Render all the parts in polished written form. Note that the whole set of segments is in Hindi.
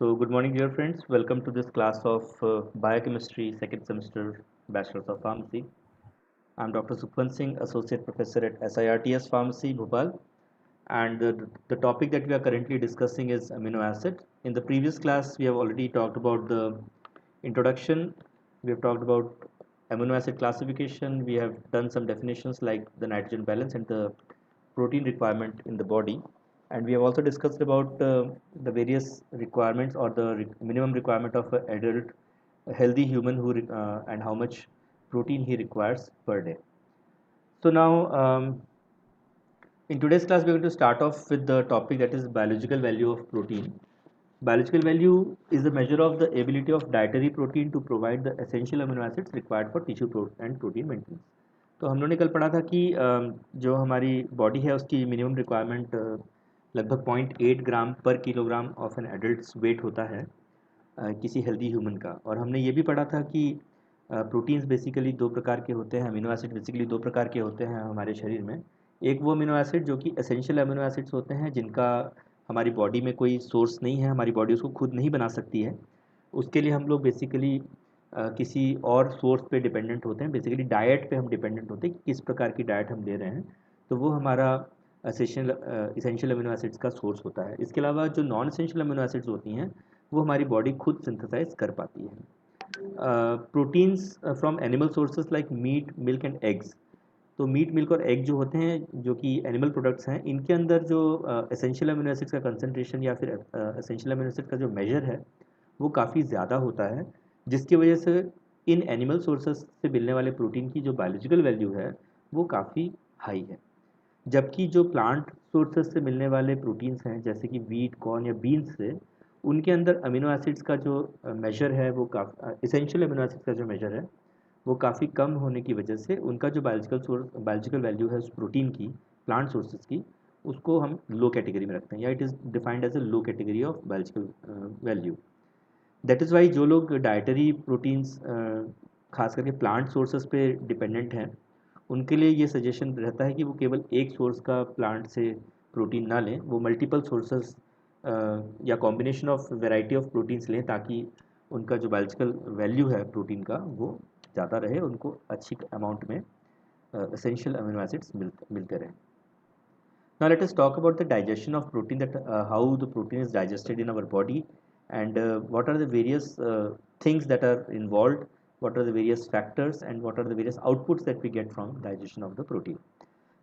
So, good morning, dear friends. Welcome to this class of Biochemistry, second semester, Bachelor's of Pharmacy. I'm Dr. Sukhwant Singh, Associate Professor at SIRTS Pharmacy, Bhopal. And the topic that we are currently discussing is amino acid. In the previous class, we have already talked about the introduction. We have talked about amino acid classification. We have done some definitions like the nitrogen balance and the protein requirement in the body. And we have also discussed about the various requirements or the minimum requirement of an adult healthy human and how much protein he requires per day. So now in today's class, we're going to start off with the topic that is biological value of protein. Biological value is a measure of the ability of dietary protein to provide the essential amino acids required for tissue and protein maintenance. तो हम लोगों ने कल पढ़ा था कि जो हमारी बॉडी है उसकी मिनिमम रिक्वायरमेंट लगभग 0.8 ग्राम पर kilogram of an adult weight होता है किसी हेल्दी ह्यूमन का। और हमने ये भी पढ़ा था कि प्रोटीन्स बेसिकली दो प्रकार के होते हैं, अमीनो एसिड बेसिकली दो प्रकार के होते हैं हमारे शरीर में। एक वो अमीनो एसिड जो कि एसेंशियल अमीनो एसिड्स होते हैं जिनका हमारी बॉडी में कोई सोर्स नहीं है, हमारी बॉडी उसको खुद नहीं बना सकती है। उसके लिए हम लोग बेसिकली किसी और सोर्स पे डिपेंडेंट होते हैं, बेसिकली डाइट पे हम डिपेंडेंट होते हैं कि किस प्रकार की डाइट हम ले रहे हैं। तो वो हमारा एसेंशियल अमीनो एसिड्स का सोर्स होता है। इसके अलावा जो नॉन एसेंशियल अमीनो एसिड्स होती हैं वो हमारी बॉडी खुद सिंथेसाइज कर पाती है। Proteins from animal sources like meat, milk and eggs. तो मीट, मिल्क और एग जो होते हैं जो कि एनिमल प्रोडक्ट्स हैं, इनके अंदर जो एसेंशियल अमीनो एसिड्स का कंसनट्रेशन या फिर एसेंशियल अमीनो एसिड का जो मेजर है वो काफ़ी ज़्यादा होता है, जिसकी वजह से इन एनिमल सोर्सेज से मिलने वाले प्रोटीन की जो बायोलॉजिकल वैल्यू है वो काफ़ी हाई है। जबकि जो प्लांट सोर्सेज से मिलने वाले प्रोटीन्स हैं जैसे कि वीट, कॉर्न या बीन्स से, उनके अंदर अमीनो एसिड्स का जो मेजर है वो काफ़ी एसेंशियल अमीनो एसिड्स का जो मेजर है वो काफ़ी कम होने की वजह से उनका जो बायोलॉजिकल वैल्यू है उस प्रोटीन की, प्लांट सोर्सेज की, उसको हम लो कैटेगरी में रखते हैं या it is defined as a low category of biological value. That is why जो लोग डाइटरी प्रोटीन्स खास करके प्लांट सोर्सेज पे डिपेंडेंट हैं उनके लिए ये सजेशन रहता है कि वो केवल एक सोर्स का प्लांट से प्रोटीन ना लें, वो मल्टीपल सोर्सेज या combination of variety of proteins लें ताकि उनका जो बायोलॉजिकल वैल्यू है प्रोटीन का वो ज़्यादा रहे, उनको अच्छी अमाउंट में एसेंशियल अमीनो एसिड्स मिलते रहें। Now let us talk about the digestion of protein, that how the protein is digested in our body and what are the various things that are involved, what are the various factors and what are the various outputs that we get from digestion of the protein.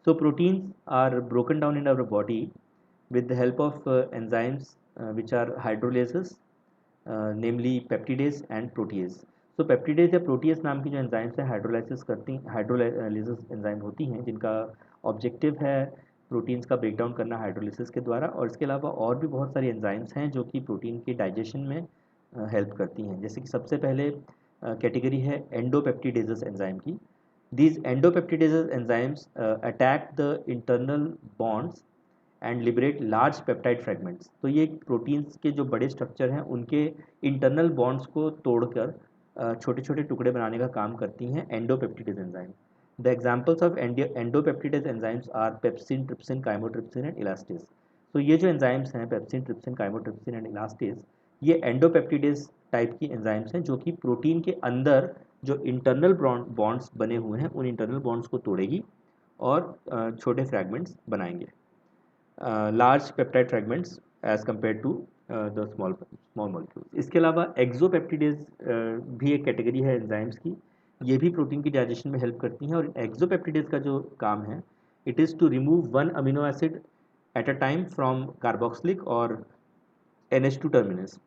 So proteins are broken down in our body with the help of enzymes which are hydrolases, namely peptidase and protease. So peptidase या protease नाम की जो enzymes हैं हाइड्रोलाइसिस एंजाइम होती हैं जिनका ऑब्जेक्टिव है प्रोटीन्स का ब्रेक डाउन करना हाइड्रोलिसिस के द्वारा। और इसके अलावा और भी बहुत सारी एंजाइम्स हैं जो कि प्रोटीन के डाइजेशन में हेल्प करती हैं। जैसे कि सबसे पहले कैटेगरी है एंडोपेप्टिडेजेस एंजाइम की। These endopeptidases enzymes attack the internal bonds and liberate large peptide fragments. तो ये प्रोटीन्स के जो बड़े स्ट्रक्चर हैं उनके इंटरनल बॉन्ड्स को तोड़कर छोटे छोटे टुकड़े बनाने का काम करती हैं endopeptidase enzyme. The examples of endopeptidase enzymes are pepsin, trypsin, chymotrypsin and elastase. तो ये जो एंजाइम्स हैं pepsin, trypsin, chymotrypsin and elastase, ये एंडोपेप्टिडेज टाइप की एंजाइम्स हैं जो कि प्रोटीन के अंदर जो इंटरनल बॉन्ड्स बने हुए हैं उन इंटरनल बॉन्ड्स को तोड़ेगी और छोटे फ्रैगमेंट्स बनाएंगे, large peptide fragments as compare to the small molecules. इसके अलावा एक्सोपेप्टिडेज भी एक कैटेगरी है एंजाइम्स की, ये भी प्रोटीन की डाइजेशन में हेल्प करती हैं। और एक्सोपेप्टिडेज का जो काम है it is to remove one amino acid at a time from carboxylic और NH2 टर्मिनस।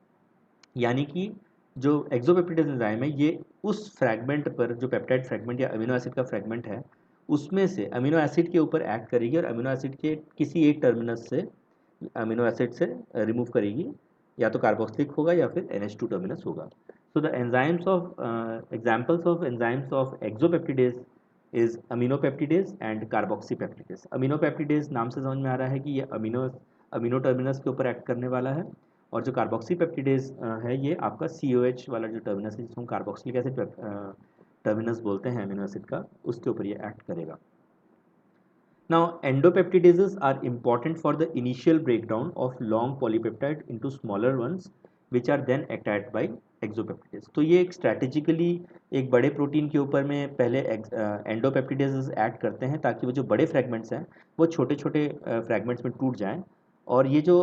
यानी कि जो एक्सोपेप्टिडेज एंजाइम है ये उस फ्रैगमेंट पर, जो पेप्टाइड फ्रैगमेंट या अमीनो एसिड का फ्रैगमेंट है, उसमें से अमीनो एसिड के ऊपर एक्ट करेगी और अमीनो एसिड के किसी एक टर्मिनस से अमीनो एसिड से रिमूव करेगी, या तो कार्बोक्सिलिक होगा या फिर NH2 टर्मिनस होगा। So the enzymes of examples of enzymes of exopeptidase is aminopeptidase and carboxypeptidase. Aminopeptidase नाम से समझ में आ रहा है कि ये अमीनो टर्मिनस के ऊपर एक्ट करने वाला है, और जो कार्बोक्सीपेप्टिडेज है ये आपका COH वाला जो टर्मिनस है जिसको हम कार्बोक्सिलिक एसिड टर्मिनस बोलते हैं अमीनो एसिड का, उसके ऊपर ये एक्ट करेगा। Now, endopeptidases are important for the initial breakdown of long polypeptide into smaller ones which are then attached by exopeptidase. तो ये एक स्ट्रैटेजिकली एक बड़े प्रोटीन के ऊपर में पहले एंडोपेप्टिडेज एक्ट करते हैं ताकि वो जो बड़े फ्रैगमेंट्स हैं वो छोटे छोटे फ्रैगमेंट्स में टूट जाएं, और ये जो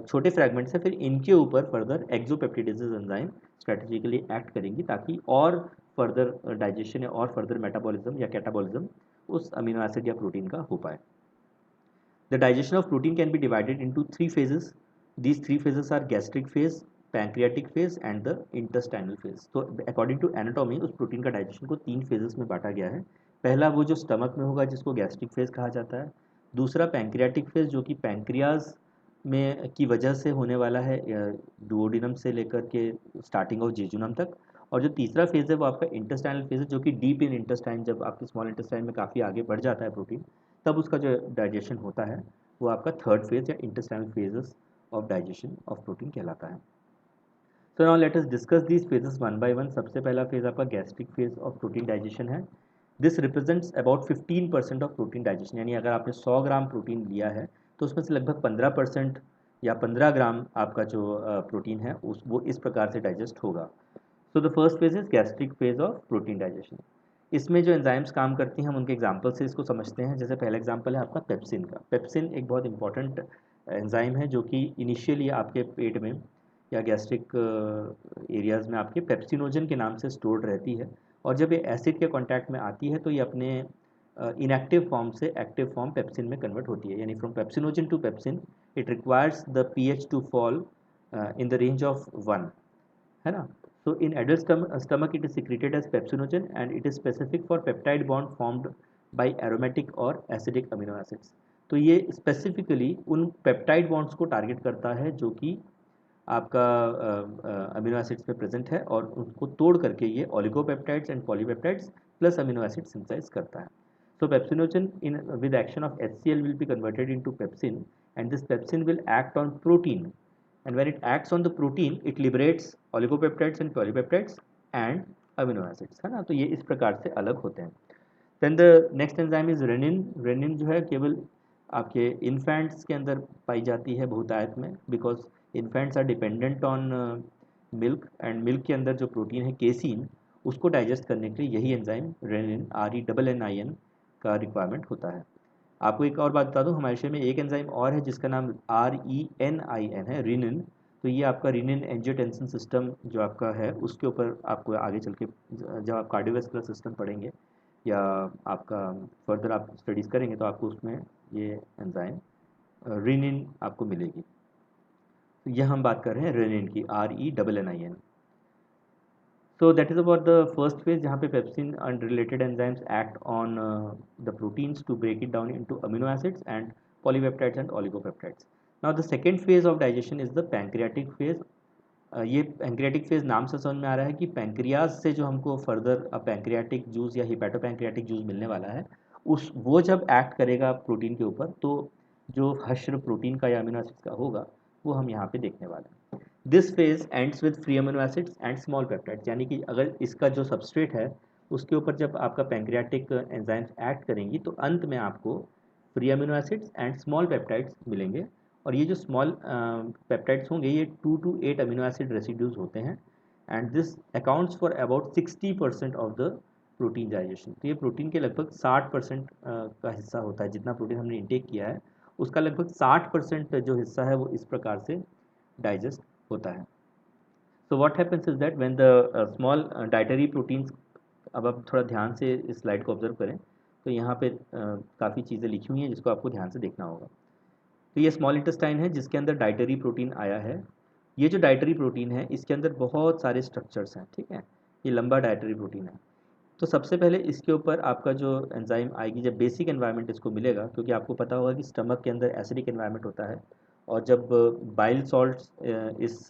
छोटे फ्रैगमेंट्स हैं फिर इनके ऊपर फर्दर एक्सोपेप्टिडेजेज एंजाइम स्ट्रैटेजिकली एक्ट करेंगी ताकि और फर्दर डाइजेशन या और फर्दर मेटाबॉलिज्म या कैटाबॉलिज्म उस अमीनो एसिड या प्रोटीन का हो पाए। The digestion of protein can be divided into three phases. These three phases are gastric phase, pancreatic phase and the intestinal phase. तो according to anatomy उस प्रोटीन का डाइजेशन को तीन फेजेस में बांटा गया है। पहला वो जो स्टमक में होगा जिसको गैस्ट्रिक फेज कहा जाता है, दूसरा पैंक्रियाटिक फेज जो कि पैंक्रियाज में की वजह से होने वाला है डुओडिनम से लेकर के स्टार्टिंग ऑफ जेजुनम तक, और जो तीसरा फेज है वो आपका इंटेस्टाइनल फेज है जो कि डीप इन इंटेस्टाइन, जब आपके स्मॉल इंटेस्टाइन में काफ़ी आगे बढ़ जाता है प्रोटीन तब उसका जो डाइजेशन होता है वो आपका थर्ड फेज या intestinal phases of digestion of protein कहलाता है। So now let us discuss these phases one by one. सबसे पहला फेज आपका gastric phase of protein digestion है। This represents about 15% of protein digestion, यानी अगर आपने 100 ग्राम प्रोटीन लिया है तो उसमें से लगभग 15% या 15 ग्राम आपका जो प्रोटीन है वो इस प्रकार से डाइजेस्ट होगा। So the first phase is gastric phase of protein digestion. इसमें जो एंजाइम्स काम करती हैं हम उनके एग्जाम्पल से इसको समझते हैं। जैसे पहला एग्जाम्पल है आपका पेप्सिन का। पेप्सिन एक बहुत इंपॉर्टेंट एंजाइम है जो कि इनिशियली आपके पेट में या गैस्ट्रिक एरियाज में आपके पेप्सिनोजन के नाम से स्टोर्ड रहती है, और जब ये एसिड के कांटेक्ट में आती है तो ये अपने इनएक्टिव फॉर्म से एक्टिव फॉर्म पेप्सिन में कन्वर्ट होती है, यानी from pepsinogen to pepsin it requires the pH to fall in the range of 1, है ना। So in adult stomach it is secreted as pepsinogen and it is specific for peptide bond formed by aromatic or acidic amino acids। तो ये स्पेसिफिकली उन पेप्टाइड बॉन्ड्स को टारगेट करता है जो कि आपका अमीनो एसिड्स में प्रेजेंट है, और उसको तोड़ करके ये oligopeptides and polypeptides plus amino acid synthesise करता है। So pepsinogen in with action of HCl will be converted into pepsin, and this pepsin will act on protein, and when it acts on the protein it liberates oligopeptides and polypeptides and amino acids, है ना। तो ये इस प्रकार से अलग होते हैं। then the next enzyme is renin। renin जो है केवल आपके इन्फेंट्स के अंदर पाई जाती है बहुतायत में, because infants are dependent on milk, and milk के अंदर जो प्रोटीन है केसीन उसको डाइजेस्ट करने के लिए यही एंजाइम रेनिन RENNIN का रिक्वायरमेंट होता है। आपको एक और बात बता दूं, हमारे शरीर में एक एंजाइम और है जिसका नाम RENIN है, रिनिन। तो ये आपका रिनिन एंजियोटेंसिन सिस्टम जो आपका है उसके ऊपर आपको आगे चल के जब आप कार्डियोवैस्कुलर सिस्टम पढ़ेंगे या आपका फर्दर आप स्टडीज़ करेंगे तो आपको उसमें ये एंजाइम रिनिन आपको मिलेगी। तो यह हम बात कर रहे हैं रेनिन की, RENNIN। So that is about the first phase जहाँ पे pepsin and related enzymes act on the proteins to break it down into amino acids and polypeptides and oligopeptides. Now the second phase of digestion is the pancreatic phase। ये पैंक्रियाटिक फेज नाम से समझ में आ रहा है कि पैंक्रियाज से जो हमको फर्दर पैंक्रियाटिक जूस या हिपैटोपैंक्रियाटिक जूस मिलने वाला है उस वो जब एक्ट करेगा प्रोटीन के ऊपर तो जो हश्र प्रोटीन का या अमीनो एसिड्स का होगा वो हम यहाँ पे देखने वाले हैं। This phase ends with free amino acids and small peptides, यानी कि अगर इसका जो सबस्ट्रेट है उसके ऊपर जब आपका पैंक्रियाटिक एंजाइम्स एक्ट करेंगी तो अंत में आपको free amino acids and small peptides मिलेंगे, और ये जो स्मॉल पेप्टाइड्स होंगे ये 2 to 8 अमीनो एसिड रेसिड्यूज होते हैं, and this accounts for about 60% of the protein digestion. तो ये प्रोटीन के लगभग 60% का हिस्सा होता है, जितना प्रोटीन हमने इंटेक किया है उसका लगभग 60% जो हिस्सा है वो इस प्रकार से डाइजेस्ट होता है। So what happens is that when the small dietary proteins, अब आप थोड़ा ध्यान से इस स्लाइड को ऑब्जर्व करें तो यहाँ पे काफ़ी चीज़ें लिखी हुई हैं जिसको आपको ध्यान से देखना होगा। तो ये स्मॉल इंटेस्टाइन है जिसके अंदर डाइटरी प्रोटीन आया है। ये जो डाइटरी प्रोटीन है इसके अंदर बहुत सारे स्ट्रक्चर्स हैं, ठीक है, ये लंबा डाइटरी प्रोटीन है। तो सबसे पहले इसके ऊपर आपका जो एंजाइम आएगी जब बेसिक एनवायरनमेंट इसको मिलेगा, क्योंकि आपको पता होगा कि स्टमक के अंदर एसिडिक एनवायरनमेंट होता है, और जब बाइल सॉल्ट्स इस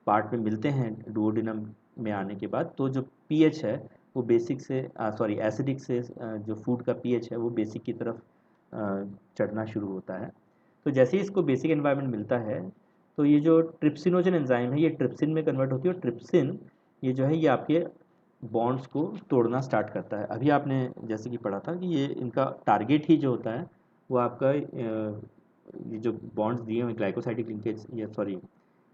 पार्ट में मिलते हैं डुओडिनम में आने के बाद तो जो पीएच है वो बेसिक से एसिडिक से जो फूड का पीएच है वो बेसिक की तरफ चढ़ना शुरू होता है। तो जैसे ही इसको बेसिक एनवायरनमेंट मिलता है तो ये जो ट्रिप्सिनोजन एंजाइम है ये ट्रिप्सिन में कन्वर्ट होती है, और ट्रिप्सिन ये जो है ये आपके बॉन्ड्स को तोड़ना स्टार्ट करता है। अभी आपने जैसे कि पढ़ा था कि ये इनका टारगेट ही जो होता है वो आपका ये जो बॉन्ड्स दिए हुए ग्लाइकोसाइडिक लिंकेज या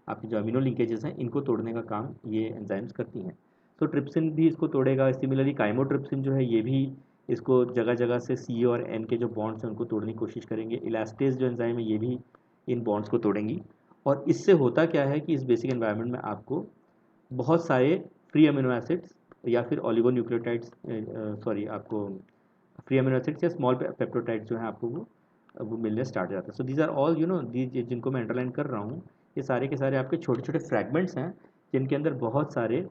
आपकी जो अमीनो लिंकेजेस हैं इनको तोड़ने का काम ये एंजाइम्स करती हैं। तो ट्रिप्सिन भी इसको तोड़ेगा। सिमिलरली काइमोट्रिप्सिन जो है ये भी इसको जगह जगह से सी और एन के जो बॉन्ड्स हैं उनको तोड़ने की कोशिश करेंगे। इलास्टेज जो एंजाइम है ये भी इन बॉन्ड्स को तोड़ेंगी। और इससे होता क्या है कि इस बेसिक एनवायरनमेंट में आपको बहुत सारे फ्री अमीनो एसिड्स या फिर ऑलिगोन्यूक्लियोटाइड्स, सॉरी, आपको फ्री अमीनो एसिड्स या स्मॉल पेप्टोटाइड्स जो है आपको वो मिलने स्टार्ट हो जाता है। So these are all these जिनको मैं अंडरलाइन कर रहा हूँ, ये सारे के सारे आपके छोटे छोटे फ्रैगमेंट्स हैं जिनके अंदर बहुत सारे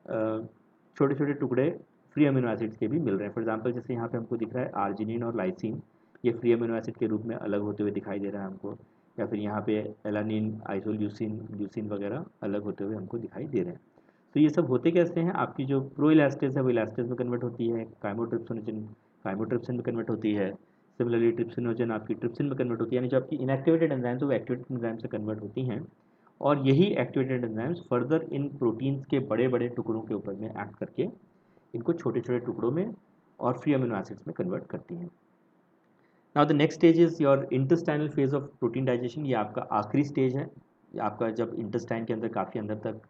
छोटे छोटे टुकड़े फ्री अमीनो एसिड्स के भी मिल रहे हैं। फॉर एग्जांपल जैसे यहाँ पे हमको दिख रहा है आर्जिनिन और लाइसिन, ये फ्री अमीनो एसिड के रूप में अलग होते हुए दिखाई दे रहा है हमको। या फिर यहाँ पे एलानिन, आइसोल्यूसिन, ल्यूसिन वगैरह अलग होते हुए हमको दिखाई दे रहे हैं। तो ये सब होते कैसे हैं, आपकी जो प्रो इलास्टेज है वो इलास्टेज में कन्वर्ट होती है, काइमोट्रिप्सिन में कन्वर्ट होती है। सिमिलरली ट्रिप्सिनोजन आपकी ट्रिप्सिन में कन्वर्ट होती है, यानी जो आपकी इनएक्टिवेटेड एंजाइम्स वो एक्टिवेटेड एंजाइम से कन्वर्ट होती हैं। और यही activated enzymes further in proteins के बड़े बड़े टुकड़ों के ऊपर में एक्ट करके इनको छोटे छोटे टुकड़ों में और फ्री अमीनो एसिड्स में कन्वर्ट करती हैं। Now the next stage is your intestinal phase of protein digestion. ये आपका आखिरी स्टेज है। ये आपका जब इंटेस्टाइन के अंदर काफ़ी अंदर तक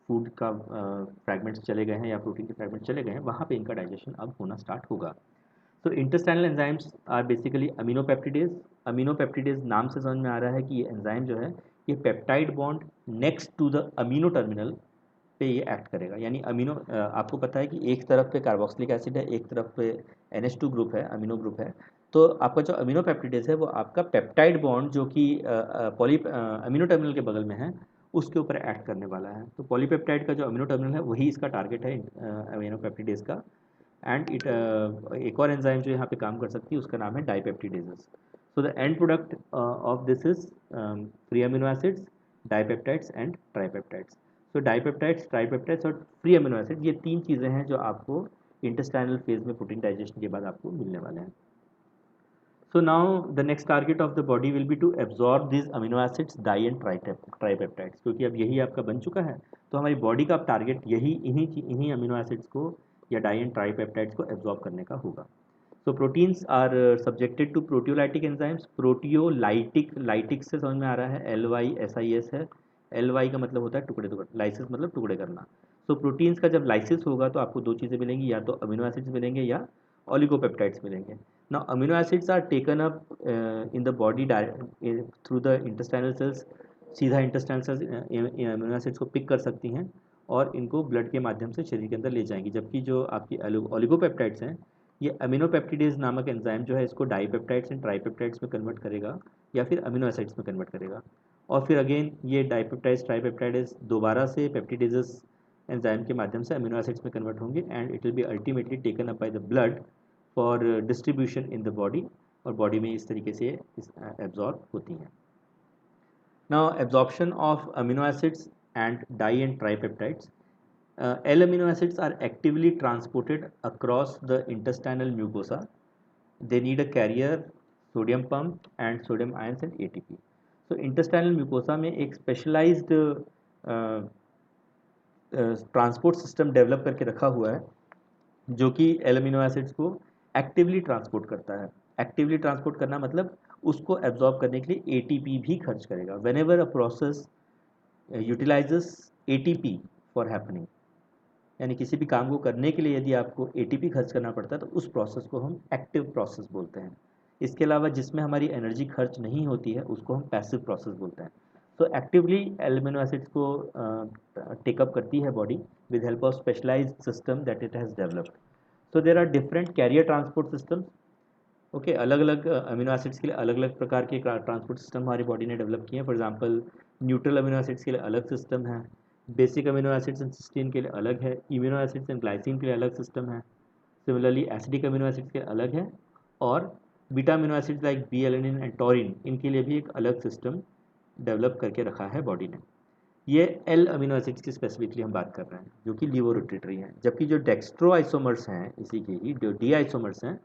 फूड का फ्रैगमेंट्स चले गए हैं या प्रोटीन के फ्रैगमेंट्स चले गए हैं, वहाँ पे इनका डाइजेशन अब होना स्टार्ट होगा। तो इंटेस्टाइनल एंजाइम्स आर बेसिकली अमीनोपेप्टिडेज। अमीनोपेप्टिडेज नाम से समझ में आ रहा है कि ये एंजाइम जो है ये peptide bond next to the amino terminal पे ये एक्ट करेगा। यानी आपको पता है कि एक तरफ पे कार्बोक्सिलिक एसिड है, एक तरफ पे NH2 ग्रुप है, अमीनो ग्रुप है। तो आपका जो अमीनोपेप्टिडेज है वो आपका पेप्टाइड बॉन्ड जो कि पॉली अमीनो टर्मिनल के बगल में है उसके ऊपर एक्ट करने वाला है। तो पॉलीपेप्टाइड का जो अमीनो टर्मिनल है वही इसका टारगेट है अमीनोपेप्टिडेज का। एंड इट एक और एंजाइम जो यहाँ पे काम कर सकती है उसका नाम है dipeptidases. So the end product of this is free amino acids, dipeptides and tripeptides. तो डाइपेप्टाइड्स, ट्राइपेप्टाइड्स और फ्री अमीनो एसिड, ये तीन चीज़ें हैं जो आपको इंटेस्टाइनल फेज में प्रोटीन डाइजेशन के बाद आपको मिलने वाले हैं। So now the next target of the body will be to absorb these amino acids, di and tripeptides, क्योंकि अब यही आपका बन चुका है। तो हमारी बॉडी का अब टारगेट यही इन्हीं अमीनो एसिड्स को या डाई एंड ट्राइपेप्टाइड्स को एब्जॉर्ब करने का होगा। So proteins are subjected to proteolytic enzymes. Proteolytic, lytic से समझ में आ रहा है LYSIS है। LY का मतलब होता है टुकड़े टुकड़े, लाइसिस मतलब टुकड़े करना। तो प्रोटीन्स का जब लाइसिस होगा तो आपको दो चीज़ें मिलेंगी, या तो अमीनो एसिड्स मिलेंगे या ऑलिगोपेप्टाइड्स मिलेंगे। Now amino acids are taken up in the body through the intestinal cells. सीधा इंटेस्टाइनल सेल्स अमीनो एसिड्स को पिक कर सकती हैं और इनको ब्लड के माध्यम से शरीर के अंदर ले जाएंगी। जबकि जो आपकी ऑलिगोपेप्टाइड्स हैं ये अमीनोपेप्टिडेज नामक एंजाइम जो है इसको डाइपेप्टाइड्स एंड ट्राइपेप्टाइड्स में कन्वर्ट करेगा या फिर अमीनो एसिड्स में कन्वर्ट करेगा। और फिर अगेन ये डाइपेप्टाइड्स ट्राइपेप्टाइड्स दोबारा से पेप्टिडेजेस एंजाइम के माध्यम से अमीनो एसिड्स में कन्वर्ट होंगे and it will be ultimately taken up by the blood for distribution in the body, और बॉडी में इस तरीके से एब्जॉर्ब होती हैं। Now absorption of amino acids and di and tripeptides. L-amino acids are actively transported across the intestinal mucosa. They need a carrier, sodium pump and sodium ions and ATP. So intestinal mucosa में एक specialized ट्रांसपोर्ट सिस्टम डेवलप करके रखा हुआ है जो कि एल-अमीनो एसिड्स को एक्टिवली ट्रांसपोर्ट करता है। एक्टिवली ट्रांसपोर्ट करना मतलब उसको एब्जॉर्ब करने के लिए ATP भी खर्च करेगा। Whenever a process utilises ATP for happening, यानी किसी भी काम को करने के लिए यदि आपको ATP खर्च करना पड़ता है तो उस प्रोसेस को हम एक्टिव प्रोसेस बोलते हैं। इसके अलावा जिसमें हमारी एनर्जी खर्च नहीं होती है उसको हम पैसिव प्रोसेस बोलते हैं। तो एक्टिवली एमिनो एसिड्स को टेकअप करती है body with help of specialized system that it has developed. So there are different carrier transport systems. Okay, अलग अलग अमीनो एसिड्स के लिए अलग अलग प्रकार के ट्रांसपोर्ट सिस्टम हमारी बॉडी ने डेवलप किए हैं। For example neutral amino acids के लिए अलग सिस्टम है, basic amino acids and cysteine के लिए अलग है, इम्यूनो एसिड्स एंड ग्लाइसिन के लिए अलग सिस्टम है। सिमिलरली एसिडिक अमीनो एसिड्स के लिए अलग है, और beta amino acids like B alanine and taurine इनके लिए भी एक अलग सिस्टम डेवलप करके रखा है बॉडी ने। ये एल अमीनो एसिड्स की स्पेसिफिकली हम बात कर रहे हैं जो कि लीवोरोटेटरी हैं। जबकि जो डेक्स्ट्रो आइसोमर्स हैं इसी के ही जो डी आइसोमर्स हैं,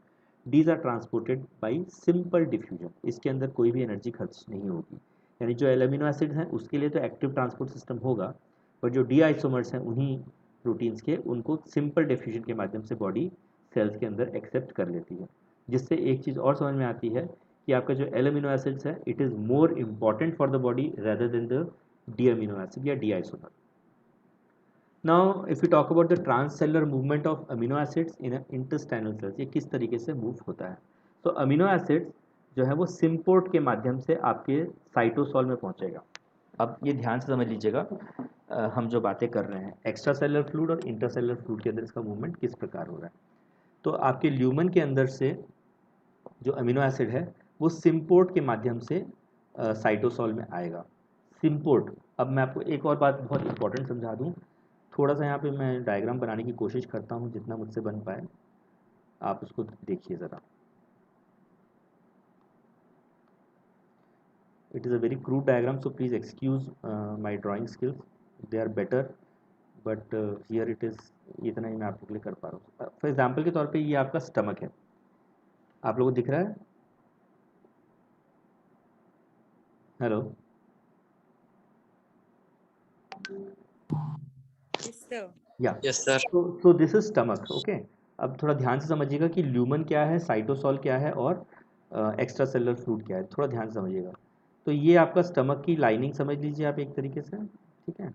these are transported by simple diffusion. इसके अंदर कोई भी एनर्जी खर्च नहीं होगी। यानी जो एल अमीनो एसिड हैं उसके लिए तो एक्टिव ट्रांसपोर्ट सिस्टम होगा, पर जो डी आइसोमर्स हैं उन्हीं प्रोटीन्स के, उनको सिंपल डिफ्यूजन के माध्यम से बॉडी सेल्स के अंदर एक्सेप्ट कर लेती है। जिससे एक चीज़ और समझ में आती है कि आपका जो एल अमीनो एसिड्स है it is more important for the body rather than the D amino acid या D isomer. Now if you talk about the transcellular movement of amino acids in intestinal cells, ये किस तरीके से मूव होता है. तो अमीनो एसिड्स जो है वो सिम्पोर्ट के माध्यम से आपके साइटोसॉल में पहुंचेगा. अब ये ध्यान से समझ लीजिएगा हम जो बातें कर रहे हैं एक्स्ट्रा सेलुलर फ्लूइड और इंटरसेलुलर फ्लूइड के अंदर इसका मूवमेंट किस प्रकार हो रहा है. तो आपके ल्यूमन के अंदर से जो अमीनो एसिड है वो सिम्पोर्ट के माध्यम से साइटोसॉल में आएगा. सिम्पोर्ट. अब मैं आपको एक और बात बहुत इंपॉर्टेंट समझा दूं. थोड़ा सा यहाँ पे मैं डायग्राम बनाने की कोशिश करता हूँ जितना मुझसे बन पाए, आप उसको देखिए ज़रा. It is a very crude diagram, so please excuse my drawing skills, they are better, but here it is, इतना ही मैं आपके लिए कर पा रहा हूँ. फॉर एग्जाम्पल के तौर पे ये आपका स्टमक है, आप लोगों को दिख रहा है. हेलो. Yes, sir. या Yes, sir. So this is stomach. Okay. अब थोड़ा ध्यान से समझिएगा कि ल्यूमन क्या है, साइटोसॉल क्या है और एक्स्ट्रा सेलुलर फ्लूइड क्या है. थोड़ा ध्यान से समझिएगा. तो ये आपका स्टमक की लाइनिंग समझ लीजिए आप एक तरीके से. ठीक है.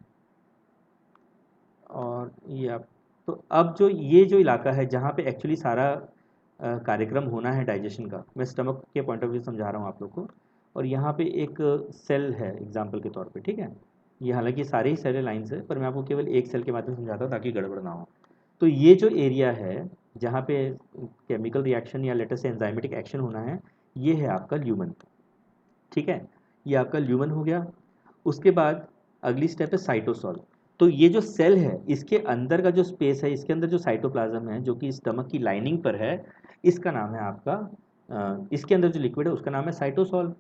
और ये आप, तो अब जो ये जो इलाका है जहाँ पे एक्चुअली सारा कार्यक्रम होना है डाइजेशन का, मैं स्टमक के पॉइंट ऑफ व्यू समझा रहा हूँ आप लोग को. और यहाँ पे एक सेल है एग्जाम्पल के तौर पे. ठीक है. ये हालांकि सारे ही सेल लाइन्स है पर मैं आपको केवल एक सेल के माध्यम से समझाता हूँ ताकि गड़बड़ ना हो. तो ये जो एरिया है जहाँ पे केमिकल रिएक्शन या लेटर से एंजाइमेटिक एक्शन होना है, ये है आपका ल्यूमन. ठीक है. ये आपका ल्यूमन हो गया. उसके बाद अगली स्टेप है साइटोसॉल. तो ये जो सेल है इसके अंदर का जो स्पेस है, इसके अंदर जो साइटोप्लाज्म है जो कि स्टमक की लाइनिंग पर है, इसका नाम है आपका इसके अंदर जो लिक्विड है उसका नाम है साइटोसॉल.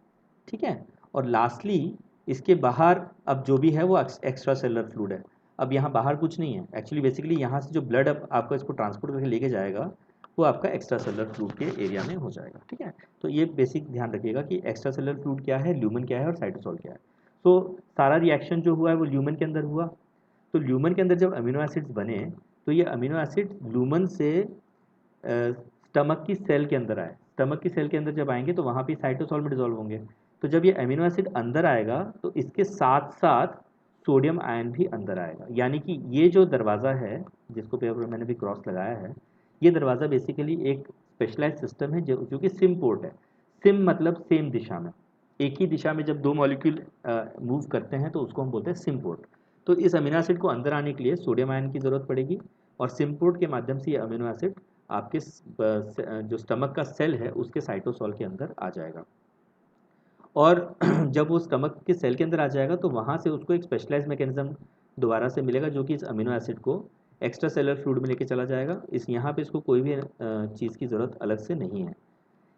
ठीक है. और लास्टली इसके बाहर अब जो भी है वो एक्स्ट्रा सेलुलर फ्लूइड है. अब यहाँ बाहर कुछ नहीं है एक्चुअली, बेसिकली यहाँ से जो ब्लड अब आपका इसको ट्रांसपोर्ट करके लेके जाएगा वो आपका एक्स्ट्रा सेलुलर फ्लूइड के एरिया में हो जाएगा. ठीक है. तो ये बेसिक ध्यान रखिएगा कि एक्स्ट्रा सेलुलर फ्लूइड क्या है, ल्यूमन क्या है और साइटोसॉल क्या है. तो सारा रिएक्शन जो हुआ है वो ल्यूमन के अंदर हुआ. तो ल्यूमन के अंदर जब अमीनो एसिड्स बने तो ये अमीनो एसिड ल्यूमन से स्टमक की सेल के अंदर आए. स्टमक की सेल के अंदर जब आएंगे तो वहाँ पे साइटोसॉल में डिजोल्व होंगे. तो जब ये अमीनो एसिड अंदर आएगा तो इसके साथ साथ सोडियम आयन भी अंदर आएगा. यानी कि ये जो दरवाज़ा है जिसको पेपर में मैंने भी क्रॉस लगाया है, ये दरवाज़ा बेसिकली एक स्पेशलाइज सिस्टम है जो कि सिम पोर्ट है. सिम मतलब सेम दिशा में, एक ही दिशा में जब दो मॉलिक्यूल मूव करते हैं तो उसको हम बोलते हैं सिम पोर्ट. तो इस अमीनो एसिड को अंदर आने के लिए सोडियम आयन की ज़रूरत पड़ेगी और सिम पोर्ट के माध्यम से ये अमीनो एसिड आपके जो स्टमक का सेल है उसके साइटोसॉल के अंदर आ जाएगा. और जब वो स्टमक के सेल के अंदर आ जाएगा तो वहाँ से उसको एक स्पेशलाइज मैकेनिज्म दोबारा से मिलेगा जो कि इस अमीनो एसिड को एक्स्ट्रा सेलुलर फ्लूइड में लेके चला जाएगा. इस यहाँ पे इसको कोई भी चीज़ की ज़रूरत अलग से नहीं है.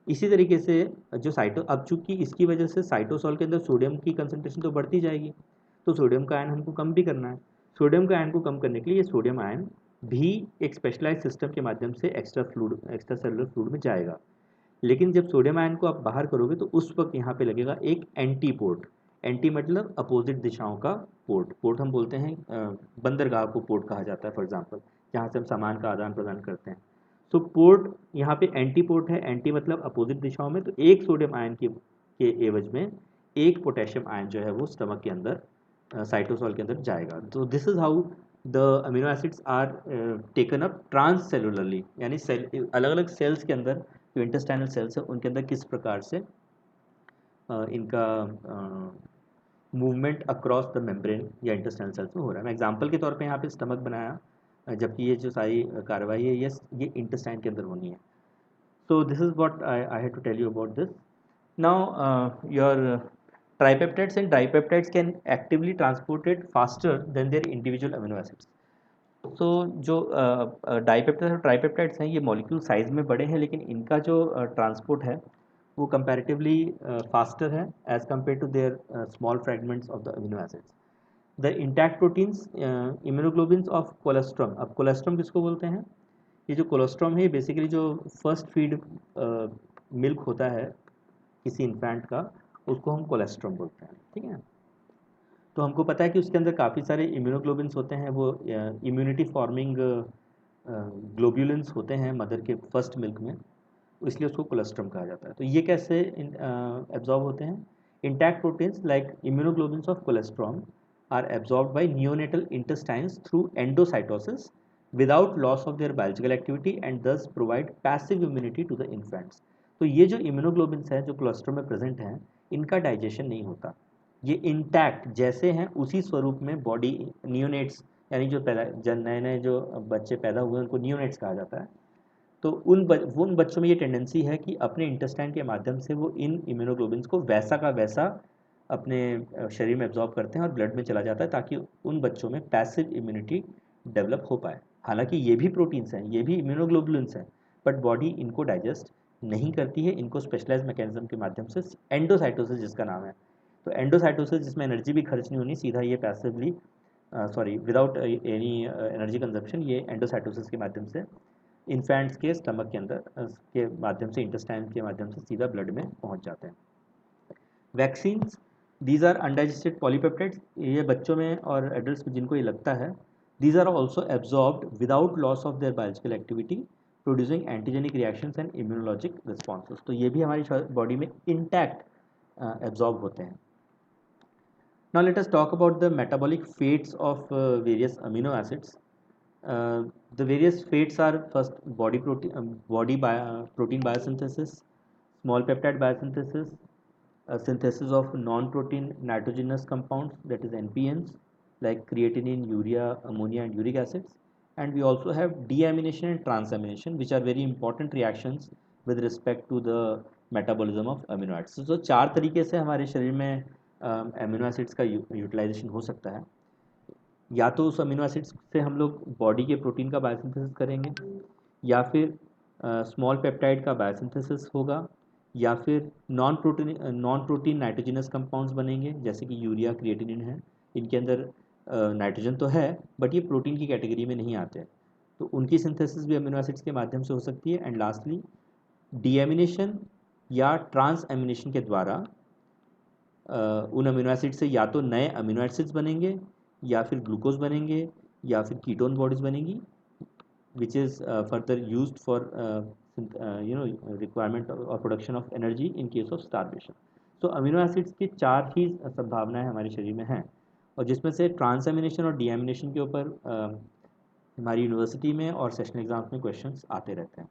इसी तरीके से जो साइटो, अब चूंकि इसकी वजह से साइटोसॉल के अंदर सोडियम की कंसनट्रेशन तो बढ़ती जाएगी, तो सोडियम का आयन हमको कम भी करना है. सोडियम का आयन को कम करने के लिए ये सोडियम आयन भी एक स्पेशलाइज सिस्टम के माध्यम से एक्स्ट्रा सेलुलर फ्लूइड में जाएगा. लेकिन जब सोडियम आयन को आप बाहर करोगे तो उस वक्त यहाँ पे लगेगा एक एंटी पोर्ट. एंटी मतलब अपोजिट दिशाओं का पोर्ट. पोर्ट हम बोलते हैं बंदरगाह को पोर्ट कहा जाता है फॉर एग्जांपल, जहाँ से हम सामान का आदान प्रदान करते हैं. तो पोर्ट यहाँ पे एंटी पोर्ट है. एंटी मतलब अपोजिट दिशाओं में. तो एक सोडियम आयन के एवज में एक पोटेशियम आयन जो है वो स्टमक के अंदर साइटोसॉल के अंदर जाएगा. तो this is how the amino acids are taken up transcellularly, यानी सेल अलग अलग सेल्स के अंदर जो इंटेस्टाइनल सेल्स है उनके अंदर किस प्रकार से इनका मूवमेंट अक्रॉस द मेम्ब्रेन या इंटेस्टाइनल सेल्स में हो रहा है. मैं एग्जांपल के तौर पे यहाँ पे स्टमक बनाया, जबकि ये जो सारी कार्रवाई है ये इंटेस्टाइन के अंदर होनी है. So this is what I have to tell you about this. Now your tripeptides and dipeptides can actively transported faster than their individual amino acids. तो जो डाइपेप्टाइड्स और ट्राइपेप्टाइड्स हैं ये मॉलिक्यूल साइज में बड़े हैं, लेकिन इनका जो ट्रांसपोर्ट है वो कंपैरेटिवली फास्टर है as compare to their small fragments of the amino acids. The intact proteins immunoglobulins of colostrum. अब कोलेस्ट्रॉम किसको बोलते हैं? ये जो कोलेस्ट्रॉम है बेसिकली जो फर्स्ट फीड मिल्क होता है किसी इन्फेंट का, उसको हम कोलेस्ट्रॉम बोलते हैं. ठीक है. तो हमको पता है कि उसके अंदर काफ़ी सारे इम्यूनोग्लोबिन्स होते हैं. वो इम्यूनिटी फॉर्मिंग ग्लोब्यूलिन्स होते हैं मदर के फर्स्ट मिल्क में. इसलिए उसको कोलेस्ट्रम कहा जाता है। तो ये कैसे एब्जॉर्ब होते हैं? Intact proteins like immunoglobins of colostrum are absorb by neonatal intestines through endocytosis without loss of their biological activity and thus provide passive immunity to the infants. तो ये जो इम्यूनोग्लोबिन्स हैं जो कोलेस्ट्रॉम में प्रेजेंट हैं, इनका डाइजेशन नहीं होता, ये इंटैक्ट जैसे हैं उसी स्वरूप में बॉडी नियोनेट्स, यानी जो पैदा नए नए जो बच्चे पैदा हुए हैं उनको नियोनेट्स कहा जाता है। तो उन बच्चों में ये टेंडेंसी है कि अपने इंटेस्टाइन के माध्यम से वो इन इम्यूनोग्लोबिन्स को वैसा का वैसा अपने शरीर में एब्जॉर्ब करते हैं और ब्लड में चला जाता है, ताकि उन बच्चों में पैसिव इम्यूनिटी डेवलप हो पाए। हालांकि ये भी प्रोटीन्स हैं, ये भी इम्यूनोग्लोबुलिन्स हैं, बट बॉडी इनको डाइजेस्ट नहीं करती है, इनको स्पेशलाइज मैकेनिज्म के माध्यम से, एंडोसाइटोसिस जिसका नाम है। तो एंडोसाइटोसिस जिसमें एनर्जी भी खर्च नहीं होनी, सीधा ये passively without any energy consumption, ये एंडोसाइटोसिस के माध्यम से इन्फेंट्स के स्टमक के अंदर के माध्यम से, इंटेस्टाइन के माध्यम से सीधा ब्लड में पहुंच जाते हैं। Vaccines, these are undigested polypeptides, ये बच्चों में और एडल्ट्स में जिनको ये लगता है, these are also absorbed without loss of their biological activity producing antigenic reactions and immunologic responses. तो ये भी हमारी बॉडी में इंटैक्ट एब्जॉर्ब होते हैं। Now let us talk about the metabolic fates of various amino acids. The various fates are: first, protein biosynthesis, small peptide biosynthesis, synthesis of non-protein nitrogenous compounds, that is NPNs, like creatinine, urea, ammonia, and uric acids. And we also have deamination and transamination, which are very important reactions with respect to the metabolism of amino acids. So चार तरीके से हमारे शरीर में अमीनो एसिड्स का यूटिलाइजेशन हो सकता है। या तो उस अमीनो एसिड्स से हम लोग बॉडी के प्रोटीन का बायोसिंथेसिस करेंगे, या फिर स्मॉल पेप्टाइड का बायोसिंथेसिस होगा, या फिर नॉन प्रोटीन नाइट्रोजनस कंपाउंड्स बनेंगे, जैसे कि यूरिया, क्रिएटिनिन है। इनके अंदर नाइट्रोजन तो है, बट ये प्रोटीन की कैटेगरी में नहीं आते, तो उनकी सिंथेसिस भी अमीनो एसिड्स के माध्यम से हो सकती है। एंड लास्टली, डीएमिनेशन या ट्रांस एमिनेशन के द्वारा उन अमीनो एसिड से या तो नए अमीनो एसिड्स बनेंगे, या फिर ग्लूकोज बनेंगे, या फिर कीटोन बॉडीज बनेंगी, which is further used for requirement और production of energy in case of starvation. तो अमीनो एसिड्स की चार ही संभावनाएं हमारे शरीर में हैं, और जिसमें से ट्रांसएमिनेशन और डीएमिनेशन के ऊपर हमारी यूनिवर्सिटी में और सेशनल एग्जाम्स में क्वेश्चंस आते रहते हैं।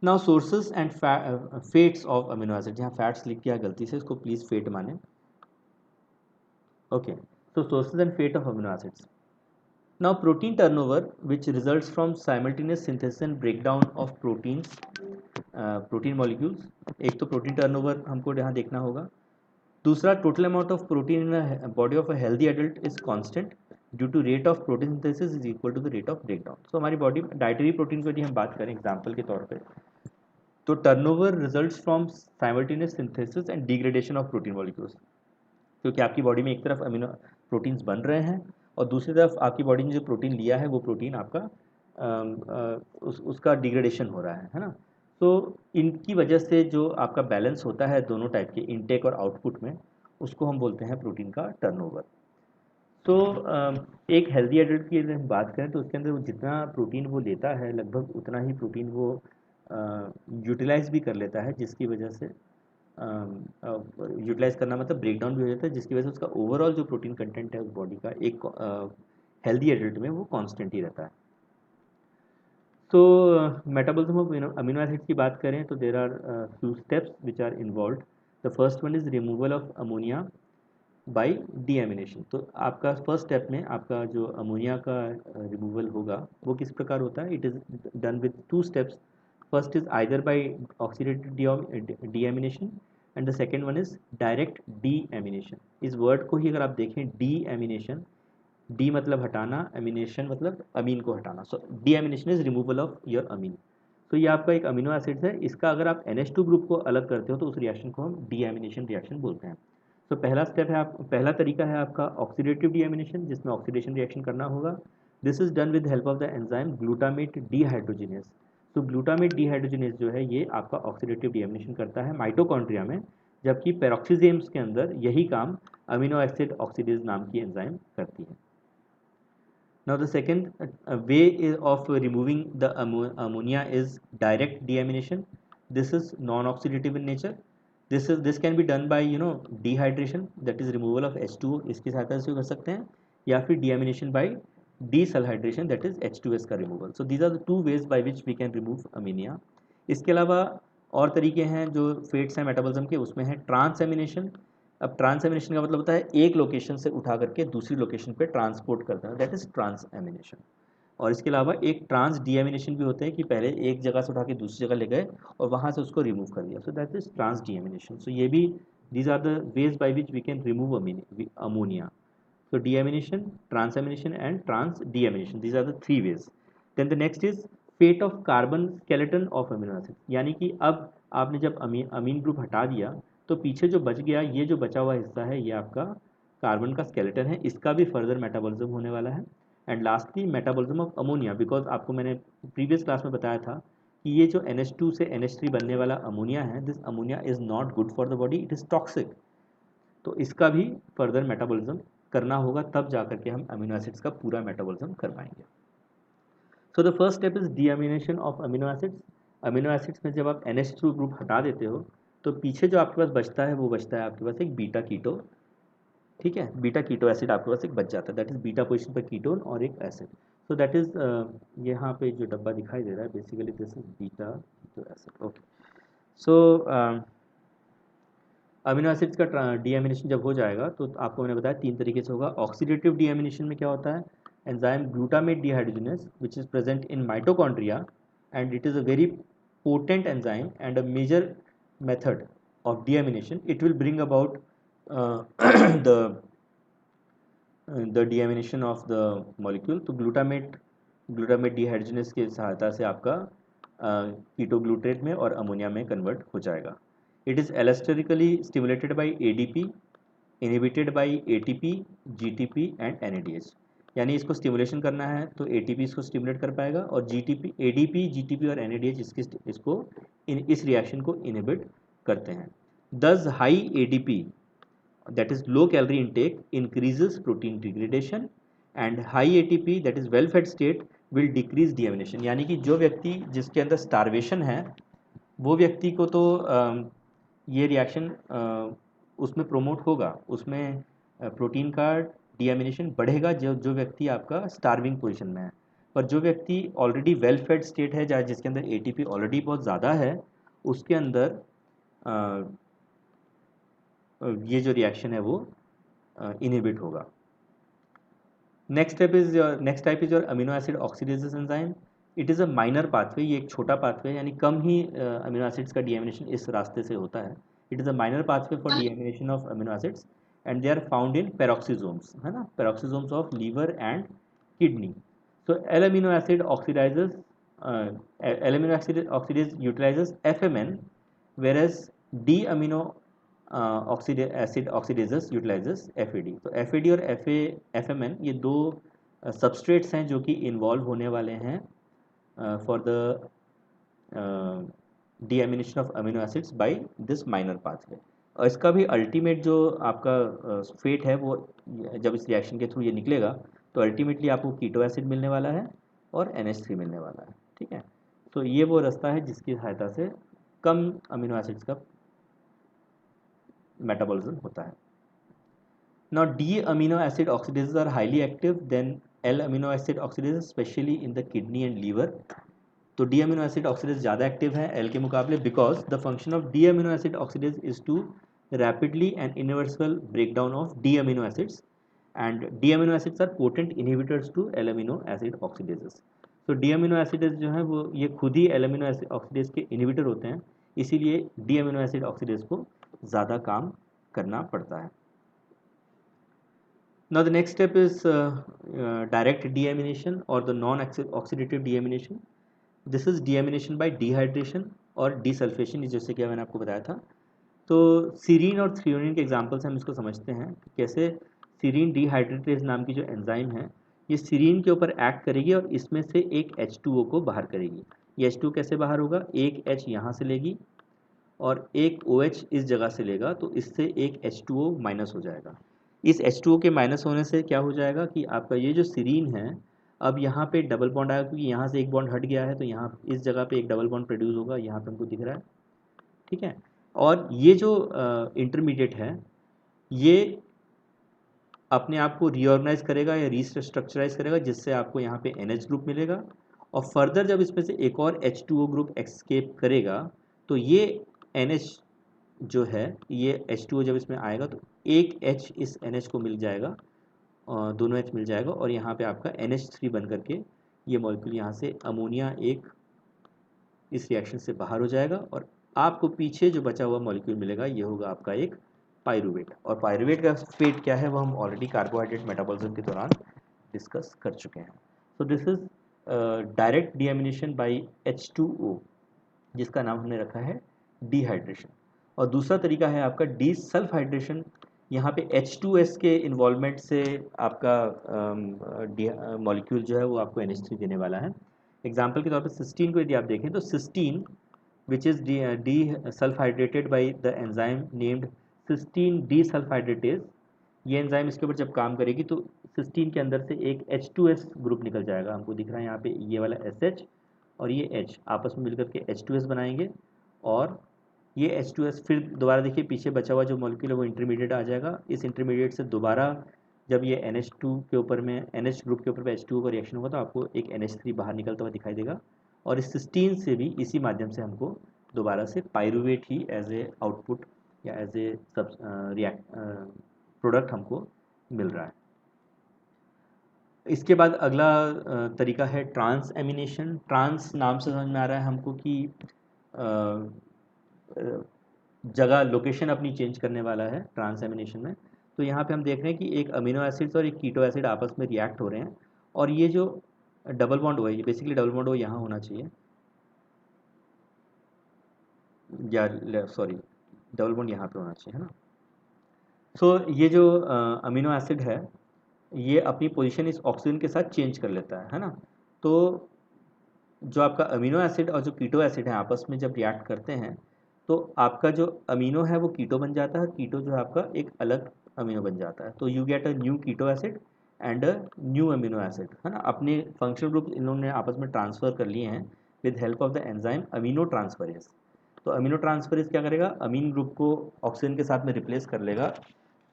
Now sources and fates of amino acid, यहाँ फैट्स लिख किया गलती से, इसको प्लीज़ फेट माने। Okay, so sources and fate of amino acids. Now protein turnover, which results from simultaneous synthesis and breakdown of protein molecules. एक तो protein turnover हमको यहाँ देखना होगा। दूसरा, total amount of protein in a body of a healthy adult is constant due to rate of protein synthesis is equal to the rate of breakdown. So हमारी बॉडी डाइटरी प्रोटीन की हम बात करें एग्जाम्पल के तौर पे, तो turnover results from simultaneous synthesis and degradation of protein molecules, क्योंकि आपकी बॉडी में एक तरफ अमीनो प्रोटीन्स बन रहे हैं और दूसरी तरफ आपकी बॉडी ने जो प्रोटीन लिया है वो प्रोटीन आपका उसका डिग्रेडेशन हो रहा है ना। तो इनकी वजह से जो आपका बैलेंस होता है दोनों टाइप के इनटेक और आउटपुट में, उसको हम बोलते हैं प्रोटीन का टर्नओवर। तो एक हेल्दी एडल्ट की अगर हम बात करें तो उसके अंदर वो जितना प्रोटीन वो लेता है लगभग उतना ही प्रोटीन वो यूटिलाइज भी कर लेता है, जिसकी वजह से यूटिलाइज करना मतलब ब्रेक डाउन भी हो जाता है, जिसकी वजह से उसका ओवरऑल जो प्रोटीन कंटेंट है उस बॉडी का एक हेल्दी एडल्ट में वो कांस्टेंट ही रहता है। तो मेटाबॉलिज्म ऑफ अमीनो एसिड की बात करें तो there are few steps which are involve. The first one is removal of ammonia by deamination. तो आपका फर्स्ट स्टेप में आपका जो अमोनिया का रिमूवल होगा वो किस प्रकार होता है? It is done with two steps. First is either by oxidative deamination and the second one is direct deamination. इस वर्ड को ही अगर आप देखें, डीएमिनेशन, डी मतलब हटाना, एमिनेशन मतलब अमीन को हटाना। So deamination is removal of your amine. तो ये आपका एक अमीनो एसिड है, इसका अगर आप NH2 ग्रुप को अलग करते हो तो उस रिएक्शन को हम डीएमिनेशन रिएक्शन बोलते हैं। तो पहला स्टेप है पहला तरीका है आपका ऑक्सीडेटिव डीएमिनेशन, जिसमें ऑक्सीडेशन रिएक्शन करना होगा। This is done with help of the enzyme glutamate dehydrogenase. तो ग्लूटामेट डीहाइड्रोजिनेज जो है ये आपका ऑक्सीडेटिव डीएमिनेशन करता है माइटोकॉन्ड्रिया में, जबकि पेरोक्सिजेम्स के अंदर यही काम अमीनो एसिड ऑक्सीडेज नाम की एंजाइम करती है। Now the second way of removing the ammonia is direct deamination. This is non-oxidative in nature. This can be done by dehydration, that is removal of H2O, इसकी सहायता से कर सकते हैं, या फिर deamination by desulfidation, that is H2S का removal. So these are the two ways by which we can remove ammonia. इसके अलावा और तरीके हैं जो फेट्स हैं मेटाबॉलिज्म के, उसमें है ट्रांसएमिनेशन. अब ट्रांसएमिनेशन का मतलब होता है एक लोकेशन से उठा करके दूसरी लोकेशन पे ट्रांसपोर्ट करता है, दैट इज ट्रांसएमिनेशन. और इसके अलावा एक ट्रांस डीएमिनेशन भी होते हैं कि पहले एक जगह से उठा के दूसरी जगह ले गए और वहाँ से उसको रिमूव कर दिया, so that is trans deamination. So ये भी, these are the ways by which we can remove ammonia. So deamination, transamination and trans deamination, these are the three ways. Then the next is fate of carbon skeleton of amino acid. यानी कि अब आपने जब अमीन ग्रुप हटा दिया तो पीछे जो बच गया, ये जो बचा हुआ हिस्सा है ये आपका कार्बन का स्केलेटन है, इसका भी फर्दर मेटाबॉलिज्म होने वाला है. And lastly metabolism of ammonia, because आपको मैंने प्रीवियस क्लास में बताया था कि ये जो NH2 से NH3 बनने वाला अमोनिया है, this ammonia is not good for the body, it is toxic. तो इसका भी फर्दर मेटाबॉलिज्म करना होगा, तब जाकर के हम अमीनो एसिड्स का पूरा मेटाबॉलिज्म कर पाएंगे. So the first step is deamination of amino acids. Amino acids में जब आप NH2 ग्रुप हटा देते हो तो पीछे जो आपके पास बचता है वो बचता है आपके पास एक बीटा कीटो. ठीक है, बीटा कीटो एसिड आपके पास एक बच जाता है, दैट इज बीटा पोजिशन पर कीटोन और एक एसिड. सो दैट इज यहाँ पे जो डब्बा दिखाई दे रहा है, basically this is beta keto acid. Okay, so amino acids का डीएमिनेशन जब हो जाएगा तो आपको मैंने बताया तीन तरीके से होगा. ऑक्सीडेटिव डीएमिनेशन में क्या होता है, enzyme glutamate dehydrogenase which is present in mitochondria and it is a very potent enzyme and a major method of deamination. It will bring about the deamination of the molecule. तो ग्लूटामेट डिहाइड्रोजनेस की सहायता से आपका कीटोग्लूट्रेट में और अमोनिया में कन्वर्ट हो जाएगा. It is allosterically stimulated by ADP, inhibited by ATP, GTP and NADH. यानी इसको स्टिमुलेशन करना है तो ATP इसको स्टिमुलेट कर पाएगा और ADP, GTP और NADH इस रिएक्शन को इनहिबिट करते हैं. Thus high ADP, that is low calorie intake, increases protein degradation and high ATP, that is well fed state, will decrease deamination. यानी कि जो व्यक्ति जिसके अंदर स्टारवेशन है वो व्यक्ति को तो ये रिएक्शन उसमें प्रोमोट होगा, उसमें प्रोटीन का डीएमिनेशन बढ़ेगा जो व्यक्ति आपका स्टार्विंग पोजीशन में है. पर जो व्यक्ति ऑलरेडी वेल फेड स्टेट है, जहाँ जिसके अंदर ATP ऑलरेडी बहुत ज़्यादा है, उसके अंदर ये जो रिएक्शन है वो इनहिबिट होगा. Next type is your amino acid oxidases enzyme. It is a minor pathway, ये एक छोटा पाथवे, यानी कम ही अमीनो एसिड्स का डीएमिनेशन इस रास्ते से होता है. It is a minor pathway for deamination of amino acids and they are found in peroxisomes, है ना, peroxisomes of liver and kidney. So L amino acid oxidase utilises FMN, whereas D amino acid oxidases utilizes FAD. तो FAD और FMN ये दो सबस्ट्रेट्स हैं जो कि इन्वॉल्व होने वाले हैं for the deamination of amino acids by this minor pathway. और इसका भी अल्टीमेट जो आपका फेट है वो, जब इस रिएक्शन के थ्रू ये निकलेगा तो अल्टीमेटली आपको कीटो एसिड मिलने वाला है और NH3 मिलने वाला है. ठीक है, तो ये वो रास्ता है जिसकी सहायता से कम अमीनो एसिड्स का मेटाबॉलिज्म होता है. Now D amino acid oxidases are highly active than L amino acid oxidases, especially in the kidney and liver. तो D amino acid oxidase ज़्यादा एक्टिव है L के मुकाबले, because the function of D amino acid oxidase is to rapidly and irreversible breakdown of D amino acids, and D amino acids are potent inhibitors to L amino acid oxidases. तो D amino acids जो है वो ये खुद ही L amino acid oxidase के इनहिबिटर होते हैं, इसीलिए D amino acid oxidase को ज़्यादा काम करना पड़ता है. Now the next step is direct deamination or the non-oxidative deamination. This is deamination by dehydration और desulfation, जैसे कि मैंने आपको बताया था. तो सीरीन और थ्रियोनिन के एग्जांपल्स हम इसको समझते हैं कैसे. सीरीन डिहाइड्रेटेज नाम की जो एंजाइम है ये सीरीन के ऊपर एक्ट करेगी और इसमें से एक H2O को बाहर करेगी. ये H2O कैसे बाहर होगा, एक H यहाँ से लेगी और एक OH इस जगह से लेगा, तो इससे एक H2O माइनस हो जाएगा. इस H2O के माइनस होने से क्या हो जाएगा कि आपका ये जो सीरीन है अब यहाँ पे डबल बॉन्ड आया क्योंकि यहाँ से एक बॉन्ड हट गया है, तो यहाँ इस जगह पे एक डबल बॉन्ड प्रोड्यूस होगा, यहाँ पे हमको दिख रहा है, ठीक है। और ये जो इंटरमीडिएट है ये अपने आप को रीऑर्गेनाइज करेगा या रीस्ट्रक्चराइज करेगा, जिससे आपको यहाँ पे NH ग्रुप मिलेगा। और फर्दर जब इसमें से एक और H2O ग्रुप एक्सकेप करेगा तो ये NH जो है, ये H2O जब इसमें आएगा तो एक H इस NH को मिल जाएगा, और दोनों H मिल जाएगा, और यहाँ पे आपका NH3 बन करके ये मॉलिक्यूल यहाँ से अमोनिया एक इस रिएक्शन से बाहर हो जाएगा, और आपको पीछे जो बचा हुआ मॉलिक्यूल मिलेगा ये होगा आपका एक पाइरूवेट। और पाइरूवेट का फेट क्या है वो हम ऑलरेडी कार्बोहाइड्रेट मेटाबॉलिज्म के दौरान डिस्कस कर चुके हैं। So this is direct deamination by H2O, जिसका नाम हमने रखा है डिहाइड्रेशन। और दूसरा तरीका है आपका डी सल्फहाइड्रेशन। यहाँ पे H2S के इन्वॉल्वमेंट से आपका मॉलिक्यूल जो है वो आपको NH3 देने वाला है। एग्जाम्पल के तौर पर सिस्टीन को यदि आप देखें तो cysteine which is desulfhydrated by the enzyme named cysteine desulfhydratase, ये एंजाइम इसके ऊपर जब काम करेगी तो सिस्टीन के अंदर से एक H2S ग्रुप निकल जाएगा। हमको दिख रहा है यहाँ पे ये वाला SH और ये H आपस में मिलकर के H2S बनाएंगे, और ये H2S फिर दोबारा देखिए पीछे बचा हुआ जो मॉलिक्यूल है वो इंटरमीडिएट आ जाएगा। इस इंटरमीडिएट से दोबारा जब ये NH2 के ऊपर में NH ग्रुप के ऊपर में H2O का रिएक्शन होगा तो आपको एक NH3 बाहर निकलता हुआ दिखाई देगा, और इस सिस्टीन से भी इसी माध्यम से हमको दोबारा से पाइरूवेट ही एज ए आउटपुट या एज ए सब प्रोडक्ट हमको मिल रहा है। इसके बाद अगला तरीका है ट्रांस एमिनेशन। ट्रांस नाम से समझ में आ रहा है हमको कि जगह लोकेशन अपनी चेंज करने वाला है ट्रांस एमिनेशन में। तो यहाँ पे हम देख रहे हैं कि एक अमीनो एसिड्स और एक कीटो एसिड आपस में रिएक्ट हो रहे हैं, और ये जो डबल बॉन्ड हुआ है ये बेसिकली डबल बॉन्ड हो यहाँ होना चाहिए, या सॉरी डबल बॉन्ड यहाँ पे होना चाहिए, है ना। सो ये जो अमीनो एसिड है ये अपनी पोजीशन इस ऑक्सीजन के साथ चेंज कर लेता है ना। तो जो आपका अमीनो एसिड और जो कीटो एसिड है आपस में जब रिएक्ट करते हैं तो आपका जो अमीनो है वो कीटो बन जाता है, कीटो जो है आपका एक अलग अमीनो बन जाता है। तो you get a new keto acid and a new amino acid, है ना। अपने फंक्शनल ग्रुप इन्होंने आपस में ट्रांसफ़र कर लिए हैं with help of the enzyme amino transferase. तो अमीनो ट्रांसफरेज क्या करेगा, अमीन ग्रुप को ऑक्सीजन के साथ में रिप्लेस कर लेगा,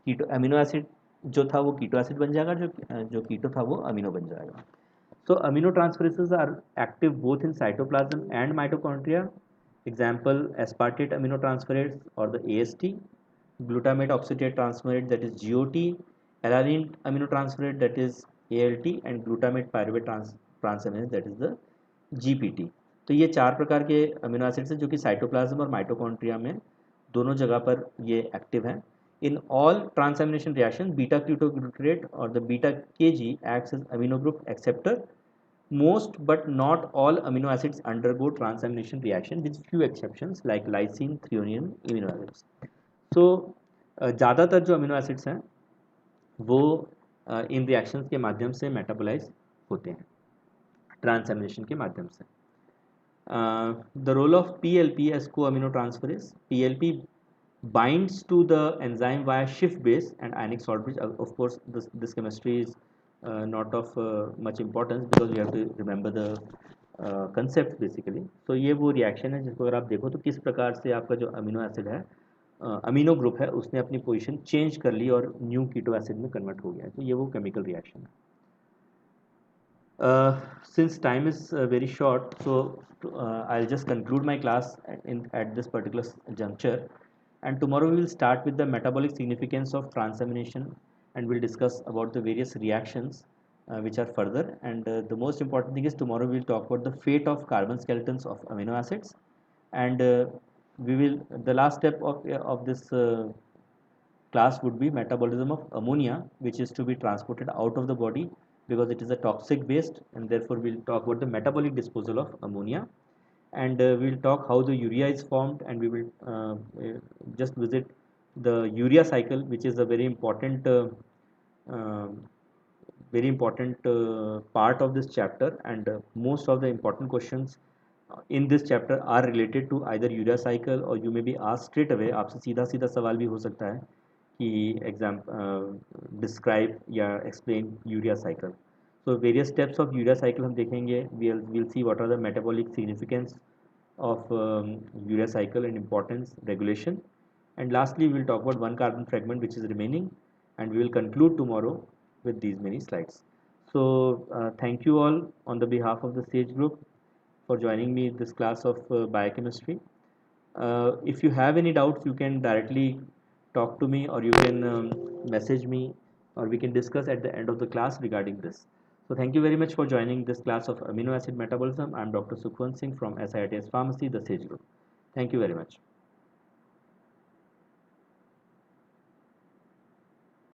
कीटो अमीनो एसिड जो था वो कीटो एसिड बन जाएगा, जो कीटो था वो अमीनो बन जाएगा। So aminotransferases are active both in cytoplasm and mitochondria. Example aspartate aminotransferase or the AST, glutamate oxidase transferase that is GOT, alanine aminotransferase that is ALT, and glutamate pyruvate transferase that is the GPT। तो ये चार प्रकार के अमीनो एसिड्स हैं जो कि साइटोप्लाज्म और माइटोकॉन्ड्रिया में दोनों जगह पर ये एक्टिव हैं। In all transamination reaction, beta ketoglutarate or the beta Kg acts as amino group acceptor. Most but not all amino acids undergo transamination reaction with few exceptions like lysine, threonine, amino acids. So ज़्यादातर जो अमीनो एसिड्स हैं वो इन रिएक्शंस के माध्यम से मेटाबोलाइज होते हैं ट्रांसएमिनेशन के माध्यम से। The role of PLP as coaminotransferase. PLP binds to the enzyme via Schiff base and ionic salt bridge. Of course, this chemistry is not of much importance because you have to remember the concept basically. So ये वो रिएक्शन है जिसको अगर आप देखो तो किस प्रकार से आपका जो अमीनो एसिड है अमीनो ग्रुप है उसने अपनी पोजीशन चेंज कर ली और न्यू कीटो एसिड में कन्वर्ट हो गया। तो ये वो केमिकल रिएक्शन है। Since time is very short, so I'll just conclude my class at this particular juncture, and tomorrow we will start with the metabolic significance of transamination, and we'll discuss about the various reactions which are further, and the most important thing is tomorrow we'll talk about the fate of carbon skeletons of amino acids, and the last step of this class would be metabolism of ammonia, which is to be transported out of the body because it is a toxic waste, and therefore we'll talk about the metabolic disposal of ammonia, and we'll talk how the urea is formed, and we will just visit the urea cycle, which is a very important part of this chapter, and most of the important questions in this chapter are related to either urea cycle, or you may be asked straight away, आपसे सीधा सीधा सवाल भी हो सकता है कि डिस्क्राइब या explain urea cycle. So various steps of urea cycle हम देखेंगे. We'll see what are the metabolic significance of urea cycle and importance, regulation. And lastly, we will talk about one carbon fragment which is remaining, and we will conclude tomorrow with these many slides. So thank you all on the behalf of the SAGE group for joining me in this class of biochemistry. If you have any doubts, you can directly talk to me, or you can message me, or we can discuss at the end of the class regarding this. So thank you very much for joining this class of amino acid metabolism. I'm Dr. Sukhwant Singh from SITS Pharmacy, the SAGE group. Thank you very much.